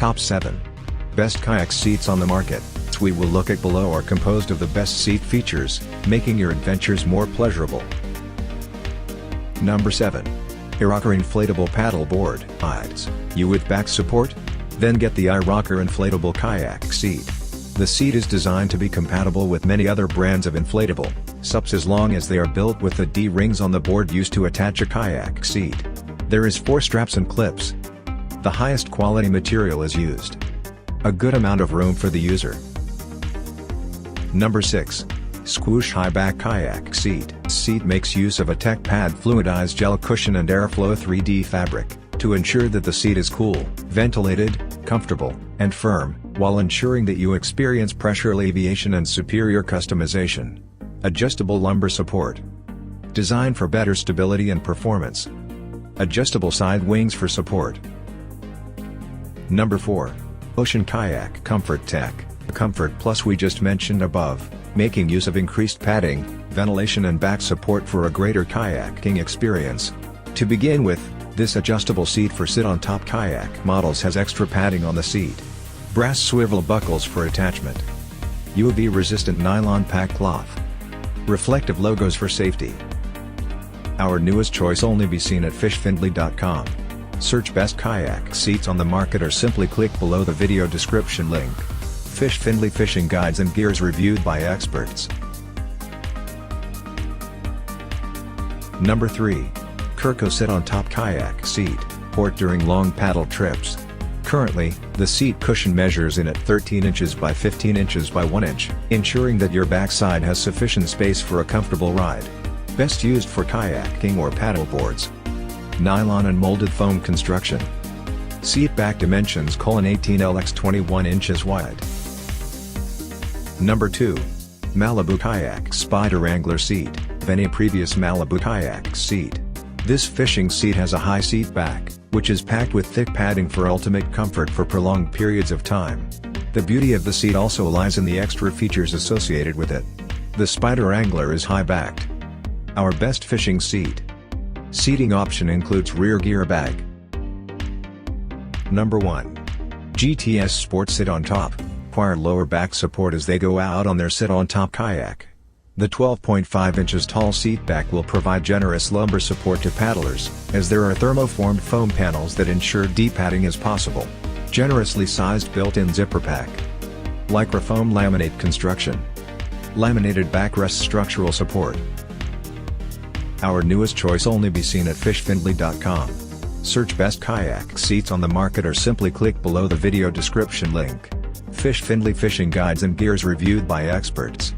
Top 7 Best Kayak Seats on the Market. We will look at below are composed of the best seat features, making your adventures more pleasurable. Number 7. iROCKER Inflatable Paddle Board. You with back support? Then get the iROCKER Inflatable Kayak Seat. The seat is designed to be compatible with many other brands of inflatable SUPs as long as they are built with the D-rings on the board used to attach a kayak seat. There is 4 straps and clips. The highest quality material is used. A good amount of room for the user. Number 6. Skwoosh High Back Kayak Seat. Seat makes use of a tech pad fluidized gel cushion and airflow 3D fabric, to ensure that the seat is cool, ventilated, comfortable, and firm, while ensuring that you experience pressure alleviation and superior customization. Adjustable lumbar support. Designed for better stability and performance. Adjustable side wings for support. Number 4. Ocean Kayak Comfort Tech. Comfort Plus we just mentioned above, making use of increased padding, ventilation and back support for a greater kayaking experience. To begin with, this adjustable seat for sit-on-top kayak models has extra padding on the seat. Brass swivel buckles for attachment. UV-resistant nylon pack cloth. Reflective logos for safety. Our newest choice only be seen at fishfindly.com. Search best kayak seats on the market or simply click below the video description link. Fishfindly fishing guides and gears reviewed by experts. Number 3. Kerco Sit-on-Top Kayak Seat, port during long paddle trips. Currently, the seat cushion measures in at 13 inches by 15 inches by 1 inch, ensuring that your backside has sufficient space for a comfortable ride. Best used for kayaking or paddle boards. Nylon and molded foam construction. Seat back dimensions: 18L x 21 inches wide. Number 2. Malibu Kayak Spider Angler Seat. Any previous Malibu kayak seat. This fishing seat has a high seat back, which is packed with thick padding for ultimate comfort for prolonged periods of time. The beauty of the seat also lies in the extra features associated with it. The Spider Angler is high-backed. Our best fishing seat. Seating option includes rear gear bag. Number 1. GTS Sport Sit-on-Top. Require lower back support as they go out on their sit-on-top kayak. The 12.5 inches tall seat back will provide generous lumbar support to paddlers, as there are thermoformed foam panels that ensure deep padding is possible. Generously sized built-in zipper pack. Lycra foam laminate construction. Laminated backrest structural support. Our newest choice only be seen at fishfindly.com. Search best kayak seats on the market or simply click below the video description link. Fishfindly fishing guides and gears reviewed by experts.